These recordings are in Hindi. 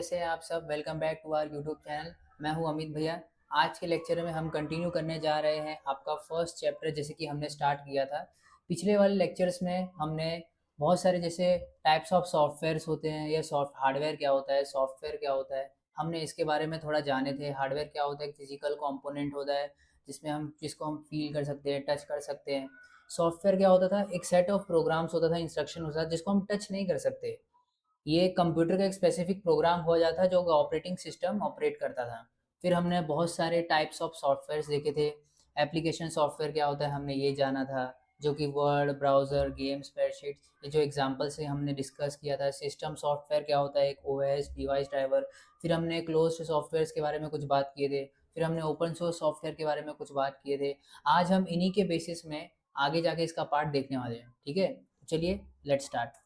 कैसे हैं आप सब। Welcome back to our YouTube channel. मैं हूं अमित भैया। आज के लेक्चर में हम कंटिन्यू करने जा रहे हैं आपका फर्स्ट चैप्टर, जैसे कि हमने स्टार्ट किया था। पिछले वाले लेक्चर्स में हमने बहुत सारे जैसे टाइप्स ऑफ सॉफ्टवेयर्स होते हैं या सॉफ्ट हार्डवेयर क्या होता है, सॉफ्टवेयर क्या होता है, हमने इसके बारे में थोड़ा जाने थे। हार्डवेयर क्या होता है, फिजिकल कंपोनेंट होता है जिसको हम फील कर सकते हैं, टच कर सकते हैं। सॉफ्टवेयर क्या होता था, एक सेट ऑफ प्रोग्राम्स होता था, इंस्ट्रक्शन होता था जिसको हम टच नहीं कर सकते। ये कंप्यूटर का एक स्पेसिफिक प्रोग्राम हो जाता है जो ऑपरेटिंग सिस्टम ऑपरेट करता था। फिर हमने बहुत सारे टाइप्स ऑफ सॉफ्टवेयर्स देखे थे। एप्लीकेशन सॉफ्टवेयर क्या होता है हमने ये जाना था, जो कि वर्ड, ब्राउज़र, गेम, स्प्रेडशीट, ये जो एग्जांपल से हमने डिस्कस किया था। सिस्टम सॉफ्टवेयर क्या होता है, एक ओएस, डिवाइस ड्राइवर। फिर हमने क्लोज्ड सॉफ्टवेयर्स के बारे में कुछ बात किए थे। फिर हमने ओपन सोर्स सॉफ्टवेयर के बारे में कुछ बात किए थे। आज हम इन्हीं के बेसिस में आगे जाके इसका पार्ट देखने वाले हैं। ठीक है, चलिए लेट्स स्टार्ट।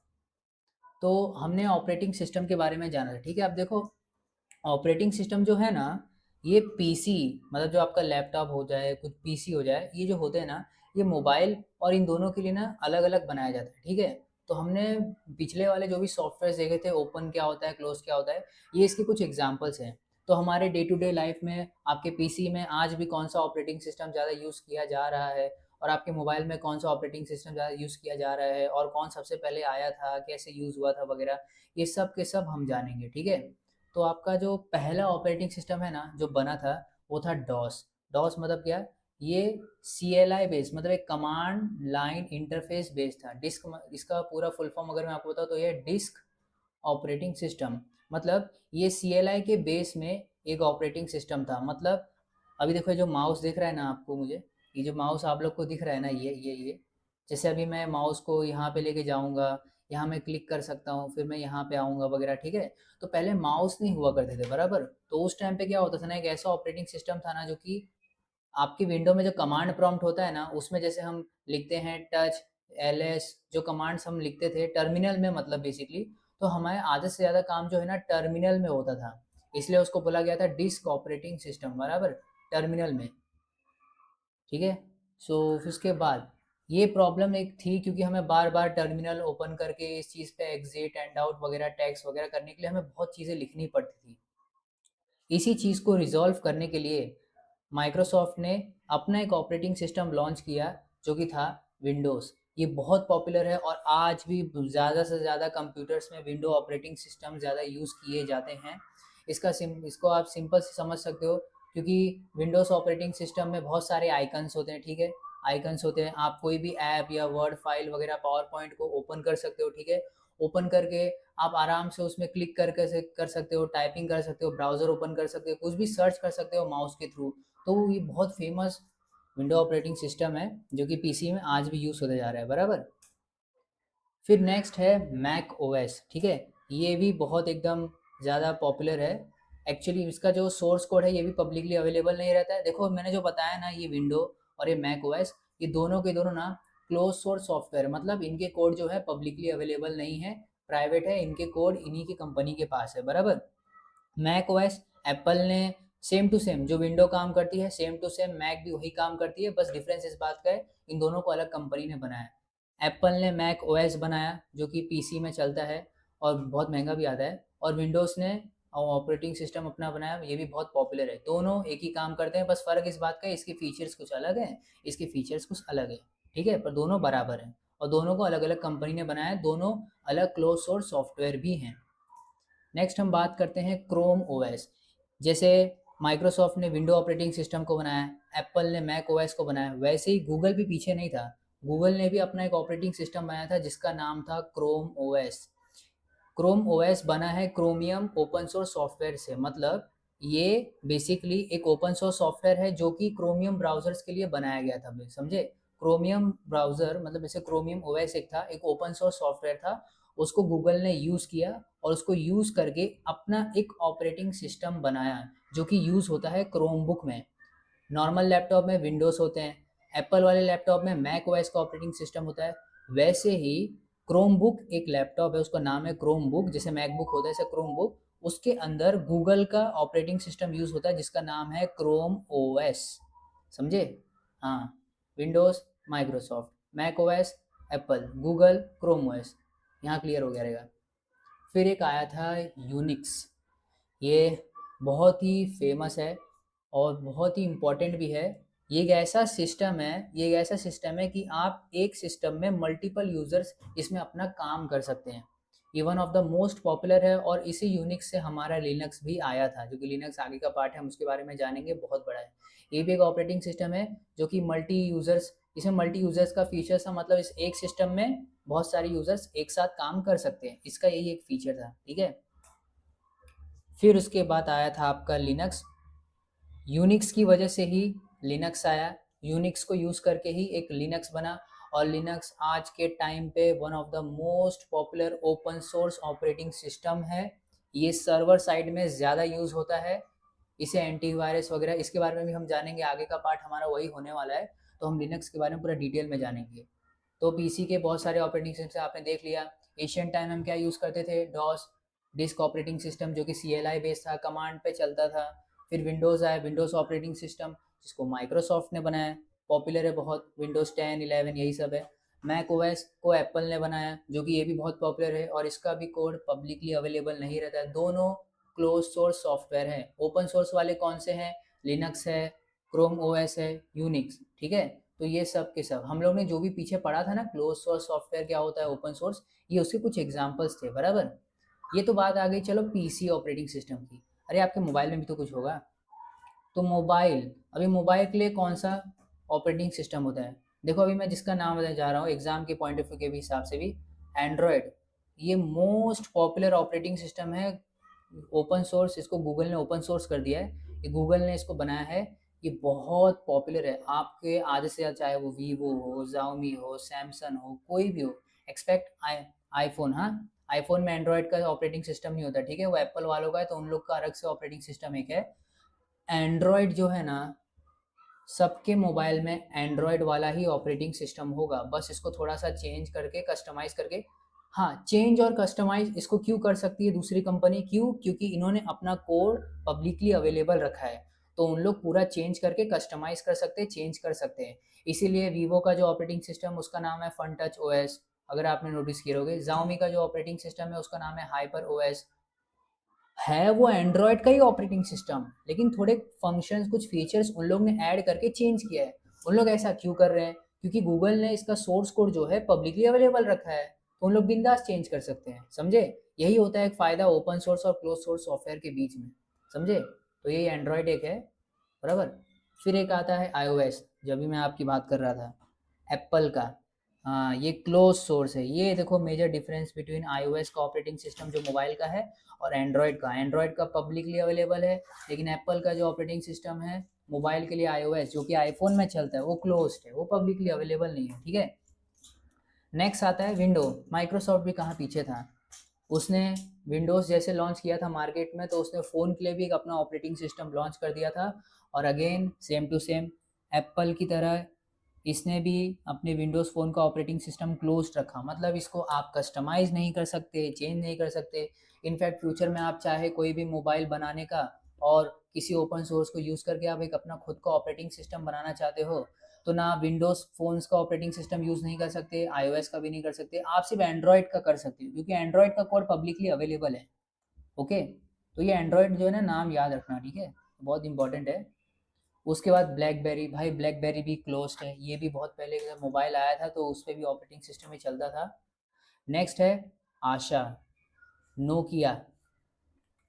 तो हमने ऑपरेटिंग सिस्टम के बारे में जाना था। ठीक है, अब देखो, ऑपरेटिंग सिस्टम जो है ना, ये पीसी, मतलब जो आपका लैपटॉप हो जाए, कुछ पीसी हो जाए, ये जो होते हैं ना, ये मोबाइल और इन दोनों के लिए ना अलग अलग बनाया जाता है। ठीक है, तो हमने पिछले वाले जो भी सॉफ्टवेयर देखे थे, ओपन क्या होता है, क्लोज क्या होता है, ये इसके कुछ एग्जांपल्स हैं। तो हमारे डे टू डे लाइफ में आपके पीसी में आज भी कौन सा ऑपरेटिंग सिस्टम ज़्यादा यूज़ किया जा रहा है, और आपके मोबाइल में कौन सा ऑपरेटिंग सिस्टम ज़्यादा यूज़ किया जा रहा है, और कौन सबसे पहले आया था, कैसे यूज़ हुआ था वगैरह, ये सब के सब हम जानेंगे। ठीक है, तो आपका जो पहला ऑपरेटिंग सिस्टम है ना जो बना था, वो था डॉस। डॉस मतलब क्या, ये CLI बेस्ड, मतलब एक कमांड लाइन इंटरफेस बेस्ड था। डिस्क, इसका पूरा फुल फॉर्म अगर मैं आपको बताऊँ तो ये डिस्क ऑपरेटिंग सिस्टम, मतलब ये CLI के बेस में एक ऑपरेटिंग सिस्टम था। मतलब अभी देखो, ये जो माउस दिख रहा है ना आपको, मुझे ये जो माउस आप लोग को दिख रहा है ना, ये जैसे अभी मैं माउस को यहाँ पे लेके जाऊँगा, यहाँ मैं क्लिक कर सकता हूँ, फिर मैं यहाँ पे आऊँगा वगैरह। ठीक है, तो पहले माउस नहीं हुआ करते थे बराबर। तो उस टाइम पे क्या होता था ना, एक ऐसा ऑपरेटिंग सिस्टम था ना जो कि आपकी विंडो में जो कमांड प्रॉम्प्ट होता है ना, उसमें जैसे हम लिखते हैं टच, LS, जो कमांड्स हम लिखते थे टर्मिनल में, मतलब बेसिकली, तो हमारे आधे से ज़्यादा काम जो है ना टर्मिनल में होता था। इसलिए उसको बोला गया था डिस्क ऑपरेटिंग सिस्टम, बराबर, टर्मिनल में। ठीक है, सो फिर उसके बाद ये प्रॉब्लम एक थी, क्योंकि हमें बार बार टर्मिनल ओपन करके इस चीज़ पे एग्जिट एंड आउट वगैरह, टैग्स वगैरह करने के लिए हमें बहुत चीज़ें लिखनी पड़ती थी। इसी चीज़ को रिजॉल्व करने के लिए माइक्रोसॉफ्ट ने अपना एक ऑपरेटिंग सिस्टम लॉन्च किया, जो कि था विंडोज़। ये बहुत पॉपुलर है और आज भी ज़्यादा से ज़्यादा कंप्यूटर्स में विंडो ऑपरेटिंग सिस्टम ज़्यादा यूज़ किए जाते हैं। इसको आप सिंपल से समझ सकते हो, क्योंकि विंडोज़ ऑपरेटिंग सिस्टम में बहुत सारे आइकन्स होते हैं। ठीक है, आइकन्स होते हैं, आप कोई भी ऐप या वर्ड फाइल वगैरह, पावर पॉइंट को ओपन कर सकते हो। ठीक है, ओपन करके आप आराम से उसमें क्लिक करके से कर सकते हो, टाइपिंग कर सकते हो, ब्राउज़र ओपन कर सकते हो, कुछ भी सर्च कर सकते हो माउस के थ्रू। तो ये बहुत फेमस विंडो ऑपरेटिंग सिस्टम है, जो कि पीसी में आज भी यूज़ होते जा रहा है, बराबर। फिर नेक्स्ट है मैक ओएस। ठीक है, ये भी बहुत एकदम ज़्यादा पॉपुलर है। एक्चुअली इसका जो सोर्स कोड है ये भी पब्लिकली अवेलेबल नहीं रहता है। देखो, मैंने जो बताया ना, ये विंडो और ये मैक ओएस, ये दोनों के दोनों ना क्लोज सोर्स सॉफ्टवेयर, मतलब इनके कोड जो है पब्लिकली अवेलेबल नहीं है, प्राइवेट है। इनके कोड इन्हीं की कंपनी के पास है, बराबर। मैक ओएस एप्पल ने सेम टू सेम, जो विंडो काम करती है सेम टू सेम मैक भी वही काम करती है, बस डिफरेंस इस बात का है इन दोनों को अलग कंपनी ने बनाया है। एप्पल ने मैक ओएस बनाया जो कि पीसी में चलता है और बहुत महंगा भी आता है, और विंडोज़ ने ऑपरेटिंग सिस्टम अपना बनाया, ये भी बहुत पॉपुलर है। दोनों एक ही काम करते हैं, बस फ़र्क इस बात का है इसके फीचर्स कुछ अलग हैं, इसके फीचर्स कुछ अलग है। ठीक है, पर दोनों बराबर हैं और दोनों को अलग अलग कंपनी ने बनाया है, दोनों अलग क्लोज सोर्स सॉफ्टवेयर भी हैं। नेक्स्ट हम बात करते हैं क्रोम ओएस। जैसे माइक्रोसॉफ्ट ने विंडो ऑपरेटिंग सिस्टम को बनाया, एप्पल ने मैक ओएस को बनाया, वैसे ही गूगल भी पीछे नहीं था। गूगल ने भी अपना एक ऑपरेटिंग सिस्टम बनाया था जिसका नाम था क्रोम ओएस। क्रोम ओएस बना है क्रोमियम ओपन सोर्स सॉफ्टवेयर से, मतलब ये बेसिकली एक ओपन सोर्स सॉफ्टवेयर है जो कि क्रोमियम ब्राउजर्स के लिए बनाया गया था, समझे। क्रोमियम ब्राउजर मतलब जैसे क्रोमियम ओएस एक था, एक ओपन सोर्स सॉफ्टवेयर था, उसको गूगल ने यूज़ किया और उसको यूज़ करके अपना एक ऑपरेटिंग सिस्टम बनाया, जो कि यूज़ होता है क्रोम बुक में। नॉर्मल लैपटॉप में विंडोज़ होते हैं, एप्पल वाले लैपटॉप में मैक ओएस का ऑपरेटिंग सिस्टम होता है। वैसे ही क्रोम बुक एक लैपटॉप है, उसका नाम है क्रोम बुक, जैसे मैकबुक होता है ऐसे क्रोम बुक, उसके अंदर गूगल का ऑपरेटिंग सिस्टम यूज़ होता है जिसका नाम है क्रोम ओएस, समझे। हाँ, Windows Microsoft, Mac OS Apple, Google Chrome OS, यहाँ क्लियर हो गया रहेगा। फिर एक आया था यूनिक्स। ये बहुत ही फेमस है और बहुत ही इम्पोर्टेंट भी है। ये एक ऐसा सिस्टम है कि आप एक सिस्टम में मल्टीपल यूज़र्स इसमें अपना काम कर सकते हैं। ये one of the most popular है और इसी यूनिक्स से हमारा लिनक्स भी आया था, जो कि लिनक्स आगे का पार्ट है, हम उसके बारे में जानेंगे, बहुत बड़ा है। ये भी एक ऑपरेटिंग सिस्टम है जो कि इसमें मल्टी यूज़र्स का फीचर था, मतलब इस एक सिस्टम में बहुत सारे यूज़र्स एक साथ काम कर सकते हैं, इसका यही एक फीचर था, ठीक है। फिर उसके बाद आया था आपका लिनक्स। यूनिक्स की वजह से ही लिनक्स आया, यूनिक्स को यूज़ करके ही एक लिनक्स बना। और लिनक्स आज के टाइम पे one of the most popular open source operating system है। ये सर्वर साइड में ज़्यादा यूज़ होता है, इसे एंटीवायरस वगैरह, इसके बारे में भी हम जानेंगे, आगे का पार्ट हमारा वही होने वाला है। तो हम लिनक्स के बारे में पूरा डिटेल में जानेंगे। तो पीसी के बहुत सारे ऑपरेटिंग सिस्टम आपने देख लिया। एशियन टाइम हम क्या यूज़ करते थे, डॉस डिस्क ऑपरेटिंग सिस्टम, जो कि CLI बेस्ड था, कमांड पे चलता था। फिर विंडोज़ आया, विंडोज़ ऑपरेटिंग सिस्टम, जिसको माइक्रोसॉफ्ट ने बनाया, पॉपुलर है बहुत, विंडोज़ 10 11 यही सब है। मैक ओएस को एप्पल ने बनाया, जो कि ये भी बहुत पॉपुलर है और इसका भी कोड पब्लिकली अवेलेबल नहीं रहता है। दोनों क्लोज सोर्स सॉफ्टवेयर हैं। ओपन सोर्स वाले कौन से हैं, लिनक्स है, क्रोम ओएस है, यूनिक्स, ठीक है। तो ये सब के सब हम लोग ने जो भी पीछे पढ़ा था ना, क्लोज सोर्स सॉफ्टवेयर क्या होता है, ओपन सोर्स, ये उसके कुछ एग्जांपल्स थे, बराबर। ये तो बात आ गई चलो पीसी ऑपरेटिंग सिस्टम की। अरे आपके मोबाइल में भी तो कुछ होगा। तो मोबाइल, अभी मोबाइल के लिए कौन सा ऑपरेटिंग सिस्टम होता है, देखो अभी मैं जिसका नाम बताने जा रहा हूँ एग्जाम के पॉइंट ऑफ व्यू के भी हिसाब से भी, एंड्रॉयड। ये मोस्ट पॉपुलर ऑपरेटिंग सिस्टम है, ओपन सोर्स, इसको गूगल ने ओपन सोर्स कर दिया है, ये गूगल ने इसको बनाया है। ये बहुत पॉपुलर है, आपके आधे से ज़्यादा, चाहे वो वीवो हो, Xiaomi हो, सैमसंग हो, कोई भी हो, एक्सपेक्ट आईफोन, हाँ, आईफोन में एंड्रॉयड का ऑपरेटिंग सिस्टम नहीं होता, ठीक है, वो एप्पल वालों का है, तो उन लोग का अलग से ऑपरेटिंग सिस्टम एक है। एंड्रॉयड जो है ना, सबके मोबाइल में एंड्रॉयड वाला ही ऑपरेटिंग सिस्टम होगा, बस इसको थोड़ा सा चेंज करके, कस्टमाइज करके। हाँ, चेंज और कस्टमाइज इसको क्यों कर सकती है दूसरी कंपनी, क्यों, क्योंकि इन्होंने अपना कोड पब्लिकली अवेलेबल रखा है, तो उन लोग पूरा चेंज करके कस्टमाइज कर सकते हैं, चेंज कर सकते हैं। इसीलिए वीवो का जो ऑपरेटिंग सिस्टम उसका नाम है फन टच ओएस, अगर आपने नोटिस किए होगे। Xiaomi का जो ऑपरेटिंग सिस्टम है उसका नाम है हाइपर ओएस। है वो एंड्रॉयड का ही ऑपरेटिंग सिस्टम, लेकिन थोड़े फंक्शंस, कुछ फीचर्स उन लोग ने ऐड करके चेंज किया है। उन लोग ऐसा क्यों कर रहे हैं, क्योंकि गूगल ने इसका सोर्स कोड जो है पब्लिकली अवेलेबल रखा है, तो उन लोग बिंदास चेंज कर सकते हैं, समझे। यही होता है एक फ़ायदा ओपन सोर्स और क्लोज सोर्स सॉफ्टवेयर के बीच में, समझे। तो यही एंड्रॉयड एक है, बराबर। फिर एक आता है iOS, जब भी मैं आपकी बात कर रहा था, एप्पल का। हाँ, ये क्लोज सोर्स है। ये देखो मेजर डिफरेंस बिटवीन iOS का ऑपरेटिंग सिस्टम जो मोबाइल का है और एंड्रॉयड का पब्लिकली अवेलेबल है, लेकिन एप्पल का जो ऑपरेटिंग सिस्टम है मोबाइल के लिए iOS, जो कि आईफोन में चलता है, वो क्लोज्ड है, वो पब्लिकली अवेलेबल नहीं है, ठीक है। नेक्स्ट आता है विंडो। माइक्रोसॉफ्ट भी कहाँ पीछे था, उसने विंडोज़ जैसे लॉन्च किया था मार्केट में, तो उसने फ़ोन के लिए भी एक अपना ऑपरेटिंग सिस्टम लॉन्च कर दिया था। और again same to same Apple की तरह इसने भी अपने विंडोज़ फ़ोन का ऑपरेटिंग सिस्टम क्लोज रखा, मतलब इसको आप कस्टमाइज़ नहीं कर सकते, चेंज नहीं कर सकते। इनफैक्ट फ्यूचर में आप चाहे कोई भी मोबाइल बनाने का और किसी ओपन सोर्स को यूज़ करके आप एक अपना खुद का ऑपरेटिंग सिस्टम बनाना चाहते हो, तो ना विंडोज़ फ़ोन्स का ऑपरेटिंग सिस्टम यूज़ नहीं कर सकते, iOS का भी नहीं कर सकते, आप सिर्फ एंड्रॉयड का कर सकते हो, क्योंकि एंड्रॉयड का कोड पब्लिकली अवेलेबल है, ओके। तो ये एंड्रॉयड जो है ना, नाम याद रखना, ठीक है, बहुत इंपॉर्टेंट है। उसके बाद ब्लैकबेरी, भाई ब्लैकबेरी भी क्लोज्ड है, ये भी बहुत पहले जब मोबाइल आया था तो उस पर भी ऑपरेटिंग सिस्टम ही चलता था। नेक्स्ट है आशा, नोकिया।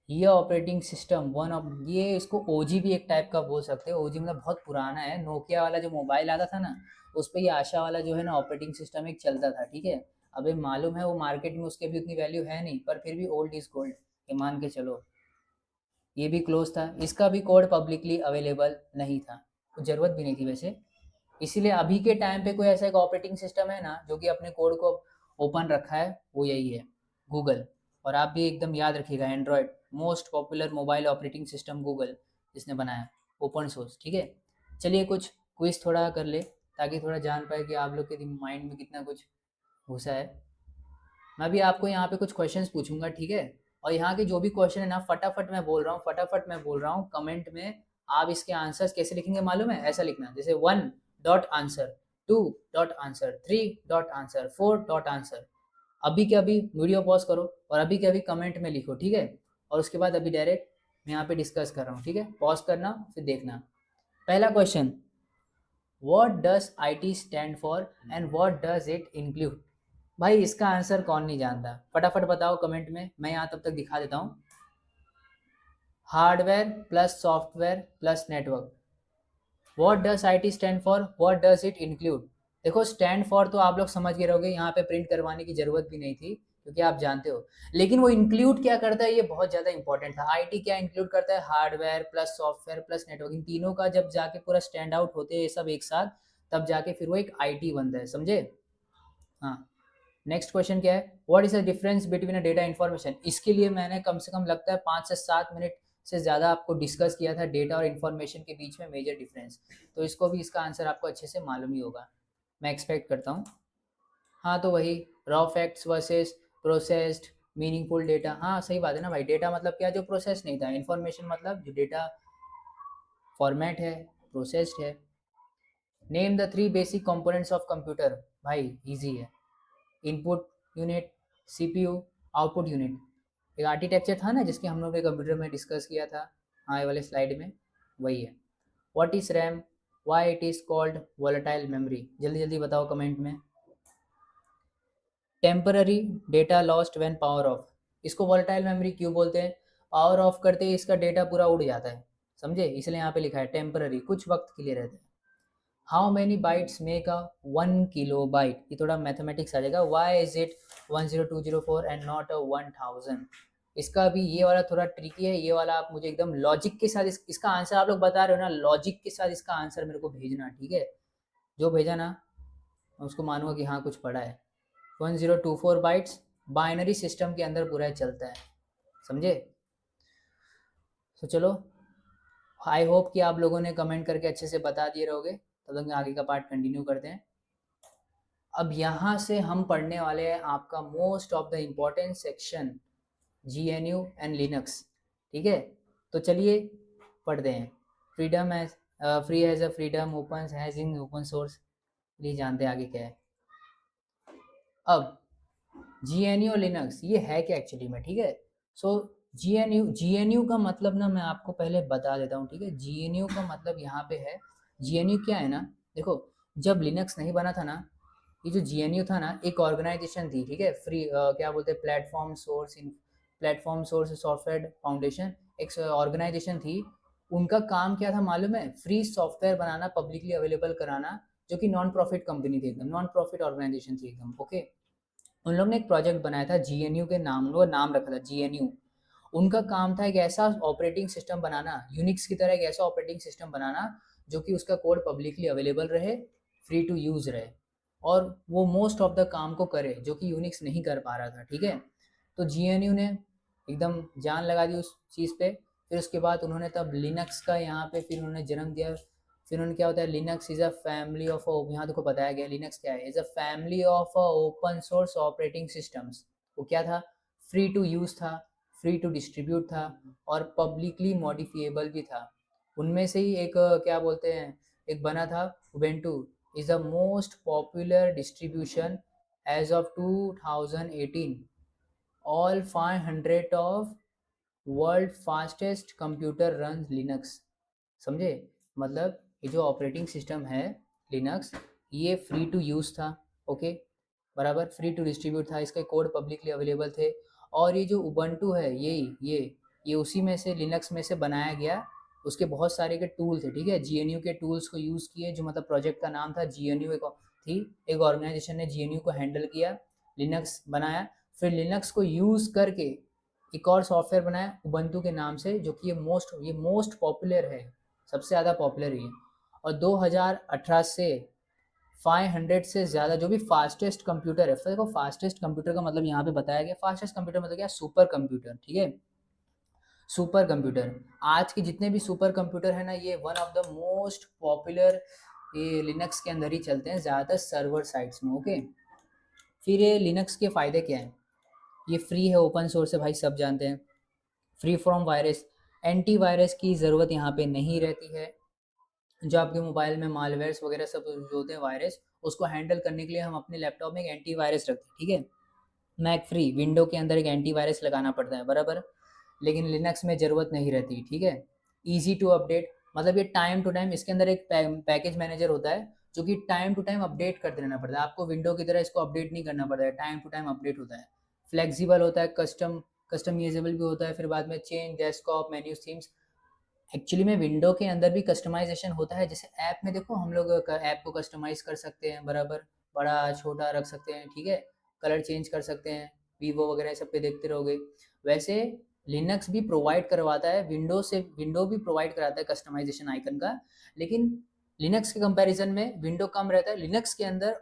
ये ऑपरेटिंग सिस्टम वन ऑफ, ये इसको ओजी भी एक टाइप का बोल सकते हैं, ओजी मतलब बहुत पुराना है। नोकिया वाला जो मोबाइल आता था ना, उस पर ये आशा वाला जो है ना ऑपरेटिंग सिस्टम एक चलता था, ठीक है। अभी मालूम है वो मार्केट में उसके भी उतनी वैल्यू है नहीं, पर फिर भी ओल्ड इज गोल्ड, ये मान के चलो। ये भी क्लोज था, इसका भी कोड पब्लिकली अवेलेबल नहीं था, कुछ ज़रूरत भी नहीं थी वैसे। इसीलिए अभी के टाइम पे कोई ऐसा एक ऑपरेटिंग सिस्टम है ना जो कि अपने कोड को ओपन रखा है, वो यही है, गूगल। और आप भी एकदम याद रखिएगा, Android most popular mobile operating system Google जिसने बनाया, ओपन सोर्स, ठीक है। चलिए कुछ क्विज थोड़ा कर ले, ताकि थोड़ा जान पाए कि आप लोग के माइंड में कितना कुछ घुसा है। मैं भी आपको यहाँ पे कुछ क्वेश्चंस पूछूंगा, ठीक है। और यहाँ के जो भी क्वेश्चन है ना, फटाफट मैं बोल रहा हूँ, फटाफट मैं बोल रहा हूँ, कमेंट में आप इसके आंसर्स कैसे लिखेंगे मालूम है, ऐसा लिखना, जैसे 1 dot answer, 2 dot answer, 3 dot answer, 4 dot answer. अभी के अभी वीडियो पॉज करो और अभी के अभी कमेंट में लिखो, ठीक है। और उसके बाद अभी डायरेक्ट मैं यहाँ पे डिस्कस कर रहा हूँ, ठीक है। पॉज करना फिर देखना। पहला question, what does IT stand for and what does it include. भाई इसका आंसर कौन नहीं जानता, फटाफट बताओ कमेंट में, मैं यहाँ तब तक दिखा देता हूँ। Hardware plus software plus network. What does IT stand for, what does it include. देखो स्टैंड फॉर तो आप लोग समझ गए रहोगे, यहाँ पे प्रिंट करवाने की जरूरत भी नहीं थी क्योंकि आप जानते हो। लेकिन वो इंक्लूड क्या करता है, ये बहुत ज़्यादा इंपॉर्टेंट था। IT क्या इंक्लूड करता है, hardware plus software plus network, इन तीनों का जब जाके पूरा स्टैंड आउट होते हैं ये सब एक साथ, तब जाके फिर वो एक IT बनता है, समझे। हाँ, नेक्स्ट क्वेश्चन क्या है, what is the difference between a data information. इसके लिए मैंने कम से कम लगता है 5 से 7 मिनट से ज़्यादा आपको डिस्कस किया था, डेटा और इन्फॉर्मेशन के बीच में मेजर डिफरेंस। तो इसको भी, इसका आंसर आपको अच्छे से मालूम ही होगा, मैं एक्सपेक्ट करता हूँ। हाँ तो वही, raw facts versus processed meaningful data. हाँ सही बात है ना भाई, डेटा मतलब क्या, जो प्रोसेस नहीं था, इन्फॉर्मेशन मतलब जो डेटा फॉर्मेट है, प्रोसेस्ड है। Name the 3 basic components of computer. भाई इजी है, input unit, CPU, output unit. एक आर्किटेक्चर था ना जिसके हम लोग ने कंप्यूटर में डिस्कस किया था, हाँ ये वाले स्लाइड में, वही है। What is RAM, why it is called volatile memory. जल्दी जल्दी बताओ कमेंट में। Temporary data lost when power of. इसको वोलेटाइल मेमोरी क्यों बोलते हैं, पावर ऑफ करते ही इसका डेटा पूरा उड़ जाता है, समझे, इसलिए यहाँ पे लिखा है टेम्पररी, कुछ वक्त के लिए रहता है। How many bytes make a 1 kilobyte. ये थोड़ा मैथमेटिक्स आ जाएगा। Why is it 10204 and not a 1000। इसका भी ये वाला थोड़ा ट्रिकी है, ये वाला आप मुझे एकदम लॉजिक के साथ इसका आंसर आप लोग बता रहे हो ना, लॉजिक के साथ इसका आंसर मेरे को भेजना, ठीक है। जो भेजा ना मैं उसको मानूंगा कि हाँ कुछ पढ़ा है। 1024 बाइट्स बाइनरी सिस्टम के अंदर पूरा चलता है, समझे। तो चलो, आई होप कि आप लोगों ने कमेंट करके अच्छे से बता दिए रहोगे, तब तक मैं आगे का पार्ट कंटिन्यू करते हैं। अब यहाँ से हम पढ़ने वाले हैं आपका most of the important section, GNU and Linux, ठीक है। तो चलिए पढ़ते हैं। Freedom as free as a freedom, open has in open source, ये जानते हैं आगे क्या है। अब GNU और लिनक्स ये है क्या एक्चुअली में, ठीक है। सो GNU का मतलब ना मैं आपको पहले बता देता हूँ, ठीक है। GNU का मतलब यहाँ पे है, GNU क्या है ना, देखो जब लिनक्स नहीं बना था ना, ये जो GNU था ना एक ऑर्गेनाइजेशन थी, ठीक है। फ्री क्या बोलते हैं, प्लेटफॉर्म सोर्स सॉफ्टवेयर फाउंडेशन, एक ऑर्गेनाइजेशन थी। उनका काम क्या था मालूम है, फ्री सॉफ्टवेयर बनाना, पब्लिकली अवेलेबल कराना, जो कि नॉन प्रॉफिट कंपनी थी, एकदम नॉन प्रॉफिट ऑर्गेनाइजेशन थी एकदम, ओके। उन लोग ने एक प्रोजेक्ट बनाया था GNU के नाम, वो नाम रखा था GNU। उनका काम था एक ऐसा ऑपरेटिंग सिस्टम बनाना, यूनिक्स की तरह एक ऐसा ऑपरेटिंग सिस्टम बनाना जो कि उसका कोड पब्लिकली अवेलेबल रहे, फ्री टू यूज़ रहे, और वो मोस्ट ऑफ द काम को करे जो कि यूनिक्स नहीं कर पा रहा था, ठीक है। तो GNU ने एकदम जान लगा दी उस चीज़ पे। फिर उसके बाद उन्होंने तब लिनक्स का यहाँ पे फिर उन्होंने जन्म दिया। फिर उन्होंने क्या होता है, Linux is a family of, यहाँ देखो बताया गया लिनक्स क्या है, is a family of open source operating systems. वो क्या था, फ्री टू यूज़ था, फ्री टू डिस्ट्रीब्यूट था, और पब्लिकली मॉडिफिएबल भी था। उनमें से ही एक क्या बोलते हैं, एक बना था Ubuntu, is the most popular distribution as of 2018। All 500 of world fastest computer run Linux, समझे। मतलब ये जो ऑपरेटिंग सिस्टम है लिनक्स, ये फ्री टू यूज़ था, ओके, बराबर, फ्री टू डिस्ट्रीब्यूट था, इसके कोड पब्लिकली अवेलेबल थे। और ये जो उबंटू है ये उसी में से, लिनक्स में से बनाया गया। उसके बहुत सारे के टूल थे, ठीक है। GNU के टूल्स को यूज़ किए, जो मतलब प्रोजेक्ट का नाम था GNU, एक ऑर्गेनाइजेशन ने GNU को हैंडल किया, लिनक्स बनाया। फिर लिनक्स को यूज़ करके एक और सॉफ्टवेयर बनाया उबंटू के नाम से, जो कि ये मोस्ट पॉपुलर है, सबसे ज़्यादा पॉपुलर है। और 2018 से 500 से ज़्यादा जो भी फास्टेस्ट कंप्यूटर है, देखो फास्टेस्ट कंप्यूटर का मतलब यहाँ पे बताया गया, फास्टेस्ट कंप्यूटर मतलब क्या, सुपर कंप्यूटर, ठीक है। सुपर कंप्यूटर, आज के जितने भी सुपर कंप्यूटर है ना, ये one of the most popular, ये लिनक्स के अंदर ही चलते हैं ज़्यादातर सर्वर साइट्स में, ओके। फिर ये लिनक्स के फ़ायदे क्या हैं, ये फ्री है, ओपन सोर्स है, भाई सब जानते हैं। Free from virus, anti virus की ज़रूरत यहाँ पे नहीं रहती है। जो आपके मोबाइल में मालवेयर्स वगैरह सब जो होते हैं वायरस, उसको हैंडल करने के लिए हम अपने लैपटॉप में एक एंटी वायरस रखते हैं, ठीक है। मैक फ्री, विंडो के अंदर एक एंटी वायरस लगाना पड़ता है, बराबर। लेकिन लिनक्स में ज़रूरत नहीं रहती, ठीक है। ईजी टू अपडेट, मतलब ये टाइम टू टाइम, इसके अंदर एक पैकेज मैनेजर होता है जो कि टाइम टू टाइम अपडेट करते रहना पड़ता है। आपको विंडो की तरह इसको अपडेट नहीं करना पड़ता है, टाइम टू टाइम अपडेट होता है। फ्लेक्सिबल होता है, कस्टमाइजेबल भी होता है। फिर बाद में change desktop menu themes, actually में विंडो के अंदर भी कस्टमाइजेशन होता है। जैसे ऐप में देखो, हम लोग ऐप को कस्टमाइज़ कर सकते हैं, बराबर बड़ा छोटा रख सकते हैं, ठीक है। कलर चेंज कर सकते हैं, वीवो वगैरह सब पे देखते रहोगे। वैसे लिनक्स भी प्रोवाइड करवाता है, विंडो भी प्रोवाइड कराता है कस्टमाइजेशन आइकन का। लेकिन लिनक्स के कंपैरिजन में विंडो कम रहता है, लिनक्स के अंदर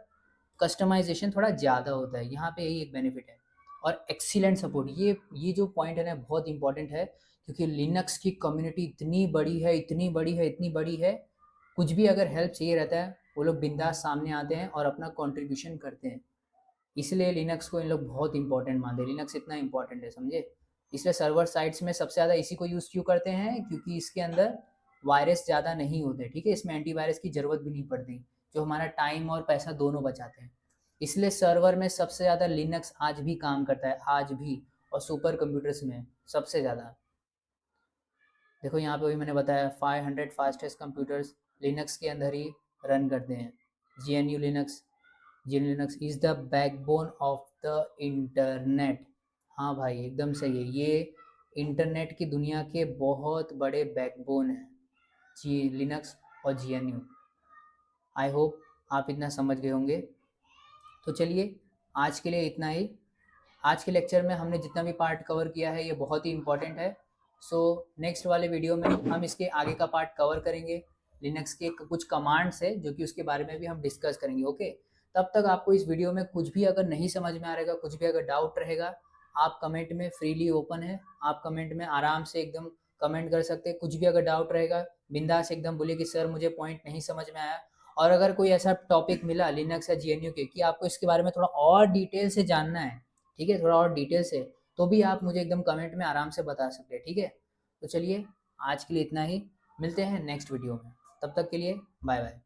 कस्टमाइजेशन थोड़ा ज़्यादा होता है, यहाँ पे यही एक बेनिफिट है। और एक्सीलेंट सपोर्ट, ये जो पॉइंट है ना, बहुत इंपॉर्टेंट है, क्योंकि लिनक्स की कम्युनिटी इतनी बड़ी है, इतनी बड़ी है, इतनी बड़ी है। कुछ भी अगर हेल्प चाहिए रहता है, वो लोग बिंदास सामने आते हैं और अपना कंट्रीब्यूशन करते हैं। इसलिए लिनक्स को इन लोग बहुत इंपॉर्टेंट मानते हैं, लिनक्स इतना इंपॉर्टेंट है, समझे। इसलिए सर्वर साइट्स में सबसे ज़्यादा इसी को यूज़ क्यों करते हैं, क्योंकि इसके अंदर वायरस ज़्यादा नहीं होते, ठीक है। इसमें एंटीवायरस की ज़रूरत भी नहीं पड़ती, जो हमारा टाइम और पैसा दोनों बचाते हैं। इसलिए सर्वर में सबसे ज़्यादा लिनक्स आज भी काम करता है, आज भी। और सुपर कंप्यूटर्स में सबसे ज़्यादा। देखो यहाँ पे वही मैंने बताया, 500 फास्टेस्ट कंप्यूटर्स लिनक्स के अंदर ही रन करते हैं। G N U Linux is the backbone of the internet. हाँ भाई, एकदम सही है, ये इंटरनेट की दुनिया के बहुत बड़े बैकबोन हैं, जी लिनक्स और GNU। आई होप आप इतना समझ गए होंगे। तो चलिए, आज के लिए इतना ही। आज के लेक्चर में हमने जितना भी पार्ट कवर किया है, ये बहुत ही इंपॉर्टेंट है। सो नेक्स्ट वाले वीडियो में हम इसके आगे का पार्ट कवर करेंगे। लिनक्स के कुछ कमांड्स है जो कि उसके बारे में भी हम डिस्कस करेंगे, ओके। तब तक आपको इस वीडियो में कुछ भी अगर नहीं समझ में आ रहेगा, कुछ भी अगर डाउट रहेगा, आप कमेंट में फ्रीली ओपन है, आप कमेंट में आराम से एकदम कमेंट कर सकते हैं। कुछ भी अगर डाउट रहेगा, बिंदास एकदम बोलिए कि सर मुझे पॉइंट नहीं समझ में आया। और अगर कोई ऐसा टॉपिक मिला लिनक्स या GNU के कि आपको इसके बारे में थोड़ा और डिटेल से जानना है, ठीक है, थोड़ा और डिटेल से, तो भी आप मुझे एकदम कमेंट में आराम से बता सकते हैं, ठीक है। तो चलिए, आज के लिए इतना ही, मिलते हैं नेक्स्ट वीडियो में, तब तक के लिए बाय बाय।